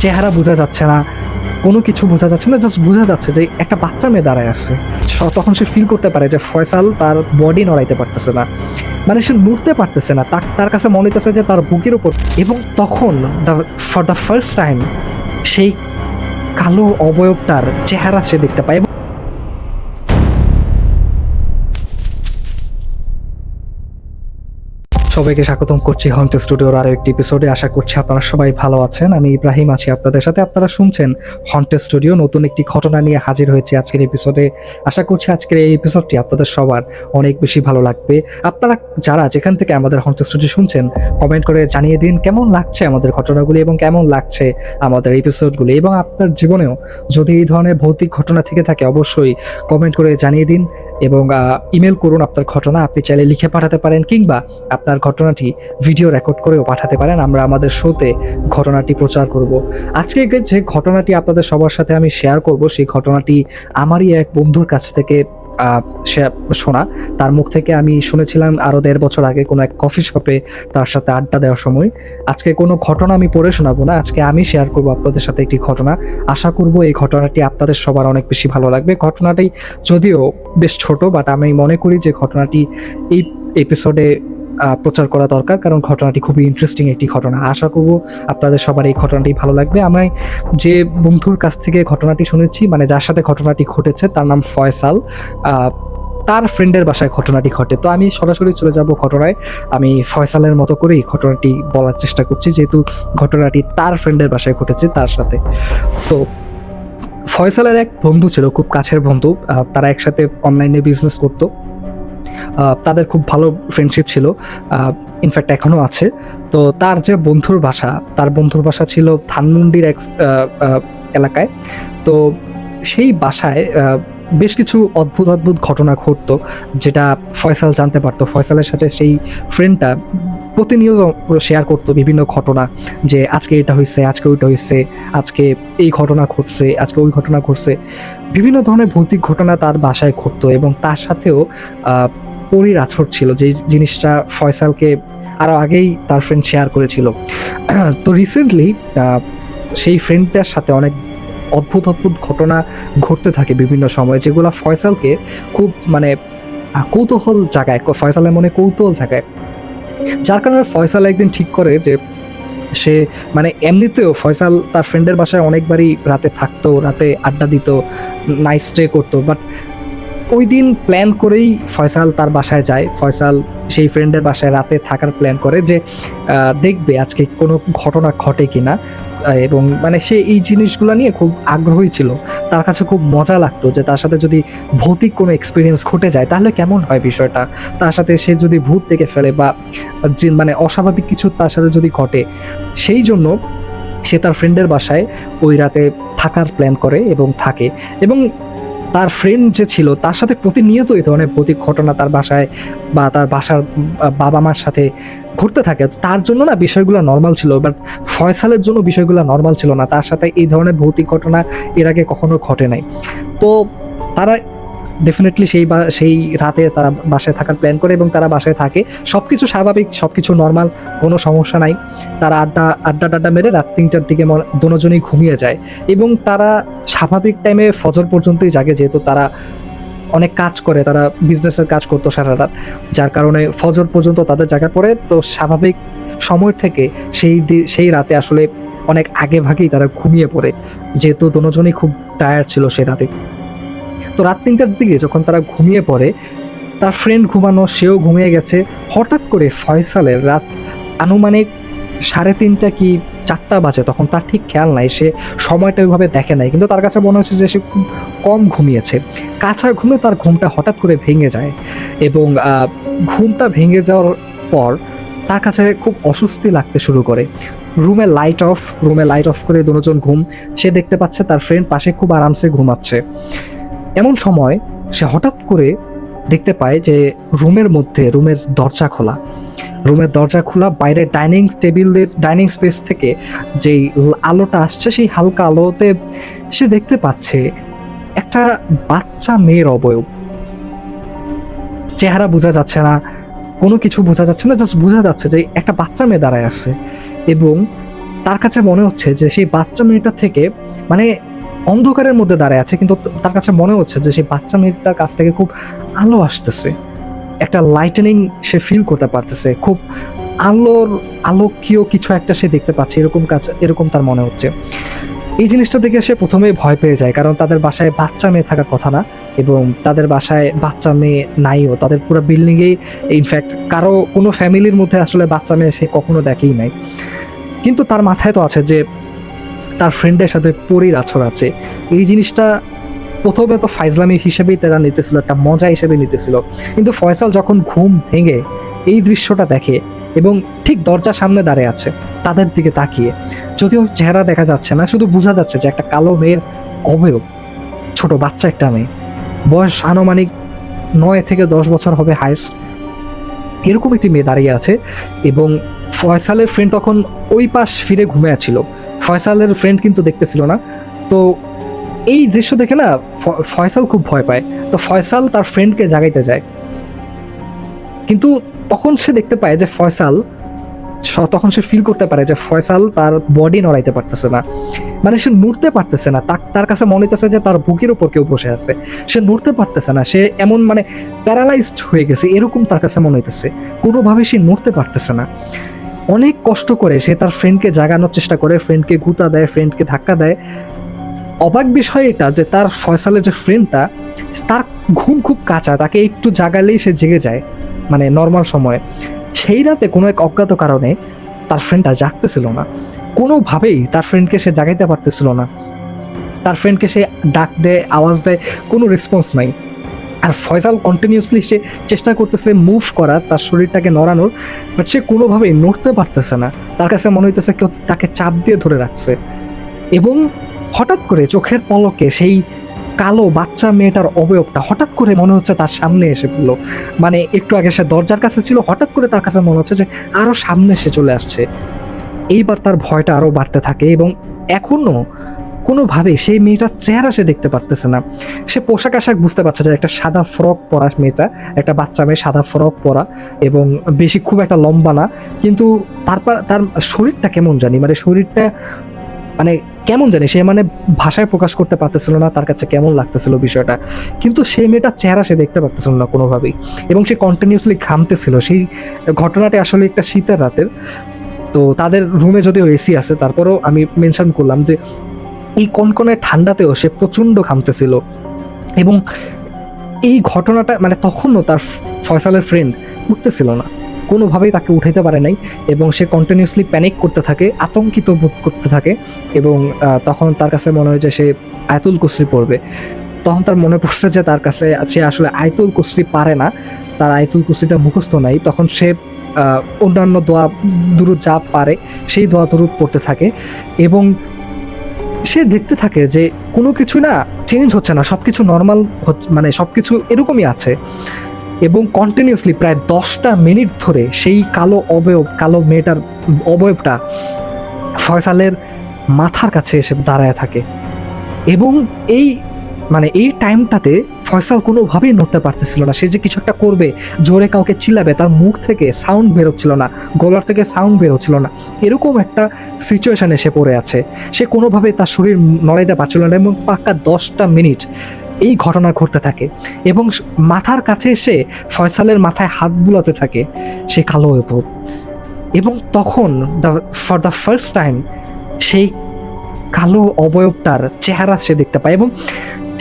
চেহারা বোঝা যাচ্ছে না, কোনো কিছু বোঝা যাচ্ছে না, জাস্ট বোঝা যাচ্ছে যে একটা বাচ্চা মেয়ে দাঁড়ায় আছে। তখন সে ফিল করতে পারে যে ফয়সাল তার বডি নড়াইতে পারতেছে না, মানে সে নড়তে পারতেছে না, তার কাছে মনে হইতেছে যে তার বুকের উপর। এবং তখন ফর দ্য ফার্স্ট টাইম সেই কালো অবয়বটার চেহারা সে দেখতে পায়। সবাইকে স্বাগতম করছি হন্টেড স্টুডিওর আরো একটি এপিসোডে। আশা করছি আপনারা সবাই ভালো আছেন। আমি ইব্রাহিম আছি আপনাদের সাথে। আপনারা শুনছেন হন্টেড স্টুডিও। নতুন একটি ঘটনা নিয়ে হাজির হয়েছে আজকের এপিসোডে। আশা করছি আজকের এই এপিসোডটি আপনাদের সবার অনেক বেশি ভালো লাগবে। আপনারা যারা যেখান থেকে আমাদের হন্টেড স্টুডিও শুনছেন, কমেন্ট করে জানিয়ে দিন কেমন লাগছে আমাদের ঘটনাগুলি এবং কেমন লাগছে আমাদের এপিসোডগুলি। এবং আপনার জীবনেও যদি এই ধরনের ভৌতিক ঘটনা থেকে থাকে, অবশ্যই কমেন্ট করে জানিয়ে দিন এবং ইমেল করুন আপনার ঘটনা। আপনি চাইলে লিখে পাঠাতে পারেন কিংবা আপনার ঘটনাটি ভিডিও রেকর্ড করেও পাঠাতে পারেন। আমরা আমাদের শোতে ঘটনাটি প্রচার করব। আজকে যে ঘটনাটি আপনাদের সবার সাথে আমি শেয়ার করব, সেই ঘটনাটি আমারই এক বন্ধুর কাছ থেকে শোনা। তার মুখ থেকে আমি শুনেছিলাম আরও 1.5 বছর আগে কোনো এক কফি শপে তার সাথে আড্ডা দেওয়ার সময়। আজকে কোনো ঘটনা আমি পড়ে শোনাবো না, আজকে আমি শেয়ার করব আপনাদের সাথে একটি ঘটনা। আশা করব এই ঘটনাটি আপনাদের সবার অনেক বেশি ভালো লাগবে। ঘটনাটি যদিও বেশ ছোট, বাট আমি মনে করি যে ঘটনাটি এই এপিসোডে প্রচার করা দরকার, কারণ ঘটনাটি খুবই ইন্টারেস্টিং একটি ঘটনা। আশা করব আপনাদের সবার এই ঘটনাটি ভালো লাগবে। আমি যে বন্ধুর কাছ থেকে ঘটনাটি শুনেছি, মানে যার সাথে ঘটনাটি ঘটেছে, তার নাম ফয়সাল। তার ফ্রেন্ডের বাসায় ঘটনাটি ঘটে। তো আমি সরাসরি চলে যাব ঘটনায়। আমি ফয়সালের মতো করেই ঘটনাটি বলার চেষ্টা করছি, যেহেতু ঘটনাটি তার ফ্রেন্ডের বাসায় ঘটেছে তার সাথে। তো ফয়সালের এক বন্ধু ছিল, খুব কাছের বন্ধু। তারা একসাথে অনলাইনে বিজনেস করতো। তাদের খুব ভালো ফ্রেন্ডশিপ ছিল, ইনফ্যাক্ট এখনও আছে। তো তার যে বন্ধুর বাসা ছিল ধানমন্ডির এক এলাকায়। তো সেই বাসায় বেশ কিছু অদ্ভুত ঘটনা ঘটতো, যেটা ফয়সাল জানতে পারতো। ফয়সালের সাথে সেই ফ্রেন্ডটা প্রতিনিয়ত শেয়ার করতো বিভিন্ন ঘটনা, যে আজকে এটা হয়েছে, আজকে ওইটা হয়েছে, আজকে এই ঘটনা ঘটছে, আজকে ওই ঘটনা ঘটছে। বিভিন্ন ধরনের ভৌতিক ঘটনা তার বাসায় ঘটতো এবং তার সাথেও পরীর আছর ছিল, যে জিনিসটা ফয়সালকে আরও আগেই তার ফ্রেন্ড শেয়ার করেছিল। তো রিসেন্টলি সেই ফ্রেন্ডটার সাথে অনেক অদ্ভুত ঘটনা ঘটতে থাকে বিভিন্ন সময়, যেগুলো ফয়সালকে খুব মানে ফয়সালের মনে কৌতূহল জাগায়। যার কারণে ফয়সাল একদিন ঠিক করে যে সে, মানে এমনিতেও ফয়সাল তার ফ্রেন্ডের বাসায় অনেকবারই রাতে থাকতো, রাতে আড্ডা দিত, নাইট স্টে করতো। বাট ওই দিন প্ল্যান করেই ফয়সাল তার বাসায় যায়। ফয়সাল সেই ফ্রেন্ডের বাসায় রাতে থাকার প্ল্যান করে, যে দেখবে আজকে কোনো ঘটনা ঘটে কিনা। এবং মানে সে এই জিনিসগুলো নিয়ে খুব আগ্রহী ছিল। তার কাছে খুব মজা লাগতো যে তার সাথে যদি ভৌতিক কোনো এক্সপিরিয়েন্স ঘটে যায় তাহলে কেমন হয় বিষয়টা। তার সাথে সে যদি ভূত দেখে ফেলে বা মানে অস্বাভাবিক কিছু তার সাথে যদি ঘটে, সেই জন্য সে তার ফ্রেন্ডের বাসায় ওই রাতে থাকার প্ল্যান করে এবং থাকে। এবং তার ফ্রেন্ড যে ছিল তার সাথে প্রতিনিয়ত এই ধরনের ভৌতিক ঘটনা তার বাসায় বা তার বাসার বাবা মার সাথে ঘটতে থাকে। তার জন্য না বিষয়গুলো নর্মাল ছিল, বাট ফয়সালের জন্য বিষয়গুলো নর্মাল ছিল না। তার সাথে এই ধরনের ভৌতিক ঘটনা এর আগে কখনো ঘটে নাই। তো তারা ডেফিনেটলি সেই রাতে তারা বাসায় থাকার প্ল্যান করে এবং তারা বাসায় থাকে। সব কিছু স্বাভাবিক, সব কিছু নর্মাল, কোনো সমস্যা নাই। তারা আড্ডা মেরে রাত 3টার দিকে দুজনেই ঘুমিয়ে যায় এবং তারা স্বাভাবিক টাইমে ফজর পর্যন্তই জাগে, যেহেতু তারা অনেক কাজ করে, তারা বিজনেসের কাজ করতো সারা রাত, যার কারণে ফজর পর্যন্ত তাদের জায়গা পড়ে। তো স্বাভাবিক সময় থেকে সেই রাতে আসলে অনেক আগে ভাগেই তারা ঘুমিয়ে পড়ে, যেহেতু দুজনেই খুব টায়ার্ড ছিল সেই রাতে। তো রাত 3টার দিকে যখন তারা ঘুমিয়ে পড়ে, তার ফ্রেন্ড ঘুমানো, সেও ঘুমিয়ে গেছে। হঠাৎ করে ফয়সালের রাত আনুমানিক 3:30 কি 4টা বাজে, তখন তার ঠিক খেয়াল নাই, সে সময়টা ওইভাবে দেখে নাই, কিন্তু তার কাছে মনে হচ্ছে যে সে খুব কম ঘুমিয়েছে। কাঁচা ঘুমে তার ঘুমটা হঠাৎ করে ভেঙে যায় এবং ঘুমটা ভেঙে যাওয়ার পর তার কাছে খুব অস্বস্তি লাগতে শুরু করে। রুমে লাইট অফ করে দুজন ঘুম। সে দেখতে পাচ্ছে তার ফ্রেন্ড পাশে খুব আরামসে ঘুমাচ্ছে। এমন সময় সে হঠাৎ করে দেখতে পায় যে রুমের দরজা খোলা, বাইরে ডাইনিং স্পেস থেকে যেই আলোটা আসছে, সেই হালকা আলোতে সে দেখতে পাচ্ছে একটা বাচ্চা মেয়ের অবয়ব। চেহারা বোঝা যাচ্ছে না, কোনো কিছু বোঝা যাচ্ছে না, জাস্ট বোঝা যাচ্ছে যে একটা বাচ্চা মেয়ে দাঁড়ায় আছে এবং তার কাছে মনে হচ্ছে যে সেই বাচ্চা মেয়েটা থেকে মানে অন্ধকারের মধ্যে দাঁড়ায় আছে, কিন্তু তার কাছে মনে হচ্ছে যে সেই বাচ্চা মেয়েটার কাছ থেকে খুব আলো আসতেছে, একটা লাইটেনিং সে ফিল করতে পারতেছে, খুব আলোকীয় কিছু একটা সে দেখতে পাচ্ছে, এরকম তার মনে হচ্ছে। এই জিনিসটা দেখে সে প্রথমেই ভয় পেয়ে যায়, কারণ তাদের বাসায় বাচ্চা মেয়ে থাকার কথা না, এবং তাদের বাসায় বাচ্চা মেয়ে নাইও, তাদের পুরো বিল্ডিংয়েই ইনফ্যাক্ট কোনো ফ্যামিলির মধ্যে আসলে বাচ্চা মেয়ে সে কখনো দেখেই নাই। কিন্তু তার মাথায় তো আছে যে তার ফ্রেন্ডের সাথে পরীর আছর আছে। এই জিনিসটা প্রথমে তো ফাইজলামি হিসেবেই তারা নিতেছিল, একটা মজা হিসেবে নিতেছিল, কিন্তু ফয়সাল যখন ঘুম ভেঙে এই দৃশ্যটা দেখে এবং ঠিক দরজার সামনে দাঁড়িয়ে আছে তাদের দিকে তাকিয়ে, যদিও চেহারা দেখা যাচ্ছে না, শুধু বোঝা যাচ্ছে যে একটা কালো মেয়ের অবয়ব, ছোট বাচ্চা একটা মেয়ে, বয়স আনুমানিক 9 থেকে 10 বছর হবে হাইস্ট, এরকম একটি মেয়ে দাঁড়িয়ে আছে। এবং ফয়সালের ফ্রেন্ড তখন ওই পাশ ফিরে ঘুমিয়ে ছিল, ফয়সালের ফ্রেন্ড কিন্তু দেখতেছিল না। তো এই দৃশ্য দেখে না ফয়সাল খুব ভয় পায়, তো ফয়সাল তার ফ্রেন্ডকে জাগাইতে যায়, কিন্তু তখন সে দেখতে পায় যে তখন সে ফিল করতে পারে যে ফয়সাল তার বডি নড়াইতে পারতেছে না, মানে সে নড়তে পারতেছে না, তার কাছে মনে হইতেছে যে তার বুকের উপর কেউ বসে আছে, সে নড়তে পারতেছে না, সে এমন মানে প্যারালাইজড হয়ে গেছে, এরকম তার কাছে মনে হইতেছে, কোনোভাবে সে নড়তে পারতেছে না। অনেক কষ্ট করে সে তার ফ্রেন্ডকে জাগানোর চেষ্টা করে, ফ্রেন্ডকে গুঁতা দেয়, ফ্রেন্ডকে ধাক্কা দেয়। অবাক বিষয় এটা যে তার ফয়সালের যে ফ্রেন্ডটা, তার ঘুম খুব কাঁচা, তাকে একটু জাগালেই সে জেগে যায়, মানে নর্মাল সময়ে। সেই রাতে কোনো এক অজ্ঞাত কারণে তার ফ্রেন্ডটা জাগতেছিল না, কোনোভাবেই তার ফ্রেন্ডকে সে জাগাইতে পারতেছিল না, তার ফ্রেন্ডকে সে ডাক দেয়, আওয়াজ দেয়, কোনো রেসপন্স নাই। আর ফয়সাল কন্টিনিউসলি সে চেষ্টা করতেছে মুভ করার, তার শরীরটাকে নড়ানোর, বাট সে কোনোভাবেই নড়তে পারতেছে না, তার কাছে মনে হইতেছে কেউ তাকে চাপ দিয়ে ধরে রাখছে। এবং হঠাৎ করে চোখের পলকে সেই কালো বাচ্চা মেয়েটার অবয়বটা হঠাৎ করে মনে হচ্ছে তার সামনে এসে পড়লো, মানে একটু আগে সে দরজার কাছে ছিল, হঠাৎ করে তার কাছে মনে হচ্ছে যে আরো সামনে সে চলে আসছে। এইবার তার ভয়টা আরো বাড়তে থাকে, এবং এখনো কোনোভাবে সেই মেয়েটার চেহারা সে দেখতে পারতেছে না। সে পোশাক আশাক বুঝতে পারছে যে একটা সাদা ফ্রক পরা মেয়েটা, একটা বাচ্চা মেয়ে সাদা ফ্রক পরা, এবং বেশি খুব একটা লম্বা না, কিন্তু তারপর তার শরীরটা কেমন জানি, মানে শরীরটা মানে কেমন জানি সে মানে ভাষায় প্রকাশ করতে পারতেছিল না তার কাছে কেমন লাগতেছিল বিষয়টা। কিন্তু সেই মেয়েটার চেহারা সে দেখতে পারতেছিল না কোনোভাবেই, এবং সে কন্টিনিউসলি ঘামতেছিল। সেই ঘটনাটি আসলে একটা শীতের রাতের, তো তাদের রুমে যদিও এসি আছে, তারপরেও আমি মেনশন করলাম যে এই কনকনে ঠান্ডাতেও সে প্রচণ্ড ঘামতেছিল। এবং এই ঘটনাটা মানে তখনও তার ফয়সালের ফ্রেন্ড উঠতেছিল না, কোনোভাবেই তাকে উঠাইতে পারে নাই, এবং সে কন্টিনিউসলি প্যানিক করতে থাকে, আতঙ্কিত বোধ করতে থাকে। এবং তখন তার কাছে মনে হয় যে সে আয়াতুল কুরসি পড়বে। তখন তার মনে পড়ছে যে তার কাছে সে আসলে আয়াতুল কুরসি পারে না, তার আয়াতুল কুরসিটা মুখস্থ নাই। তখন সে অন্যান্য দোয়া দুরূদ যা পারে সেই দোয়া দুরূদ পড়তে থাকে, এবং সে দেখতে থাকে যে কোনো কিছু না চেঞ্জ হচ্ছে না, সব কিছু নর্মাল, মানে সব কিছু এরকমই আছে। এবং কন্টিনিউসলি প্রায় 10টা মিনিট ধরে সেই কালো মেয়েটার অবয়বটা ফয়সালের মাথার কাছে এসে দাঁড়ায় থাকে। এবং এই টাইমটাতে ফয়সাল কোনোভাবেই নড়তে পারতেছিল না, সে যে কিছু একটা করবে, জোরে কাউকে চিল্লাবে, তার মুখ থেকে সাউন্ড বেরোচ্ছিল না, গলার থেকে সাউন্ড বেরোচ্ছিল না, এরকম একটা সিচুয়েশনে সে পড়ে আছে। সে কোনোভাবেই তার শরীর নড়াইতে পারছিল না, এবং পাক্কা 10টা মিনিট এই ঘটনা ঘটতে থাকে। এবং মাথার কাছে এসে ফয়সালের মাথায় হাত বুলাতে থাকে সে কালো অবয়ব। এবং তখন ফর দ্য ফার্স্ট টাইম সেই কালো অবয়বটার চেহারা সে দেখতে পায়, এবং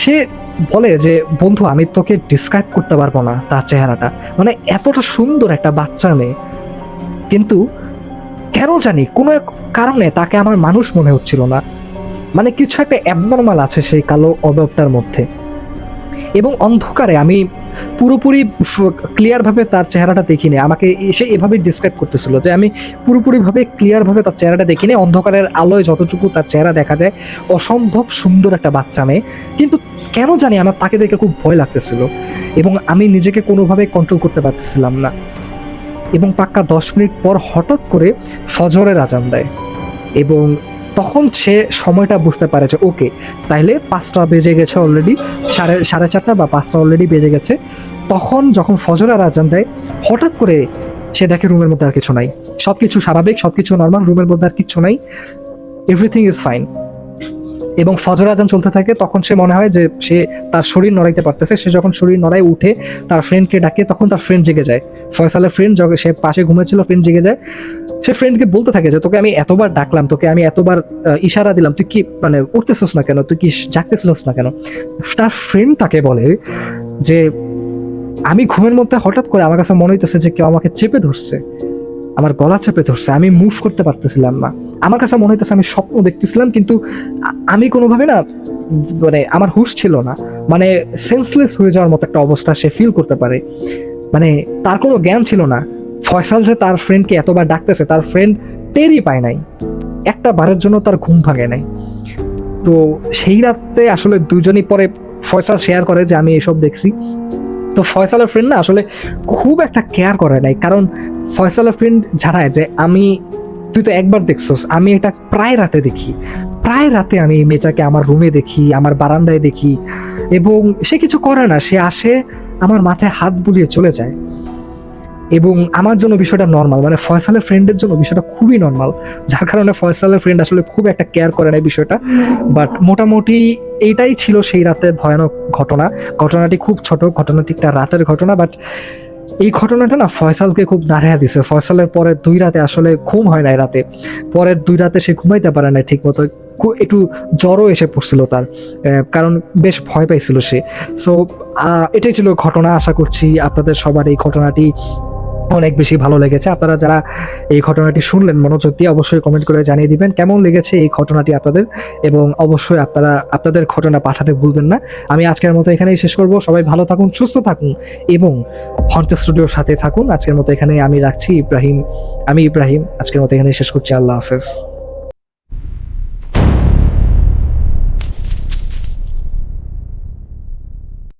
সে বলে যে বন্ধু আমি তোকে ডিসক্রাইব করতে পারবো না তার চেহারাটা, মানে এতটা সুন্দর একটা বাচ্চা মেয়ে, কিন্তু কেন জানি কোনো এক কারণে তাকে আমার মানুষ মনে হচ্ছিল না, মানে কিছু একটা অ্যাবনর্মাল আছে সেই কালো অবয়বটার মধ্যে। এবং অন্ধকারে আমি পুরোপুরি ক্লিয়ারভাবে তার চেহারাটা দেখিনি, আমাকে এসে এভাবে ডিসক্রাইব করতেছিল যে আমি পুরোপুরিভাবে ক্লিয়ারভাবে তার চেহারাটা দেখিনি, অন্ধকারের আলোয় যতটুকু তার চেহারা দেখা যায় অসম্ভব সুন্দর একটা বাচ্চা মেয়ে, কিন্তু কেন জানি আমার তাকে দেখে খুব ভয় লাগতেছিল, এবং আমি নিজেকে কোনোভাবে কন্ট্রোল করতে পারতেছিলাম না। এবং পাক্কা 10 মিনিট পর হঠাৎ করে ফজরের আজান দেয়, এবং তখন সে সময়টা বুঝতে পারে যে ওকে তাইলে 5টা বেজে গেছে অলরেডি, সাড়ে 4টা বা 5টা অলরেডি বেজে গেছে। তখন যখন ফজরের আজান দেয় হঠাৎ করে সে দেখে রুমের মধ্যে আর কিছু নাই, সব কিছু স্বাভাবিক, সব কিছু নর্মাল, রুমের মধ্যে আর কিছু নাই। Everything is fine. এবং ফজর আজান চলতে থাকে, তখন সে মনে হয় যে সে তার শরীর নড়াইতে পারতেছে। সে যখন শরীর নড়ায় উঠে তার ফ্রেন্ডকে ডাকে, তখন তার ফ্রেন্ড জেগে যায়। ফয়সালের ফ্রেন্ড, সে পাশে ঘুমেছিল, ফ্রেন্ড জেগে যায়। সে ফ্রেন্ডকে বলতে থাকে যে তোকে আমি এতবার ডাকলাম, তোকে আমি এতবার ইশারা দিলাম, তুই কি মানে উঠতেছিস না কেন, তুই কি জাগতেছিস না কেন? তার ফ্রেন্ড তাকে বলে যে আমি ঘুমের মধ্যে হঠাৎ করে আমার কাছে মনে হইতেছে যে কেউ আমাকে চেপে ধরছে, আমার গলা চেপে ধরছে, আমি মুভ করতে পারতেছিলাম না। আমার কাছে মনে হইতেছে আমি স্বপ্ন দেখতেছিলাম, কিন্তু আমি কোনোভাবে না, মানে আমার হুঁশ ছিল না, মানে সেন্সলেস হয়ে যাওয়ার মতো একটা অবস্থা সে ফিল করতে পারে। মানে তার কোনো জ্ঞান ছিল না। ফয়সাল যে তার ফ্রেন্ডকে এতবার ডাকতেছে, তার ফ্রেন্ড টেরই পায় নাই, একটা বারের জন্য তার ঘুম ভাঙে নাই। তো সেই রাতে আসলে দুজনই পরে ফয়সাল শেয়ার করে যে আমি এসব দেখছি। তো ফয়সালের ফ্রেন্ড না আসলে খুব একটা কেয়ার করে নাই, কারণ ফয়সালের ফ্রেন্ড জানায় যে তুই তো একবার দেখছস, আমি এটা প্রায় রাতে দেখি, প্রায় রাতে আমি এই মেয়েটাকে আমার রুমে দেখি, আমার বারান্দায় দেখি, এবং সে কিছু করে না, সে আসে আমার মাথায় হাত বুলিয়ে চলে যায়। এবং আমার জন্য বিষয়টা নর্মাল, মানে ফয়সালের ফ্রেন্ডের জন্য বিষয়টা খুবই নর্মাল, যার কারণে ফয়সালের ফ্রেন্ড আসলে খুব একটা কেয়ার করে না বিষয়টা। বাট মোটামুটি এইটাই ছিল সেই রাতের ভয়ানক ঘটনা। ঘটনাটি খুব ছোট, ঘটনাটি একটা রাতের ঘটনা, বাট এই ঘটনাটা না ফয়সালকে খুব নাড়িয়ে দিছে। ফয়সালের পরের 2 রাতে আসলে ঘুম হয় নাই রাতে, পরের 2 রাতে সে ঘুমাইতে পারে না ঠিক মতো, একটু জ্বরও এসে পড়ছিল তার, কারণ বেশ ভয় পাইছিল সে। সো এটাই ছিল ঘটনা। আশা করছি আপনাদের সবার এই ঘটনাটি অনেক বেশি ভালো লেগেছে। আপনারা যারা এই ঘটনাটি শুনলেন মনোযোগ দিয়ে অবশ্যই কমেন্ট করে জানিয়ে দিবেন কেমন লেগেছে এই ঘটনাটি আপনাদের, এবং অবশ্যই আপনারা আপনাদের ঘটনা পাঠাতে ভুলবেন না। আমি আজকের মতো এখানেই শেষ করব। সবাই ভালো থাকুন, সুস্থ থাকুন এবং হন্টেড স্টুডিওর সাথে থাকুন। আজকের মতো এখানে আমি রাখছি। আমি ইব্রাহিম আজকের মতো এখানেই শেষ করছি। আল্লাহ হাফেজ।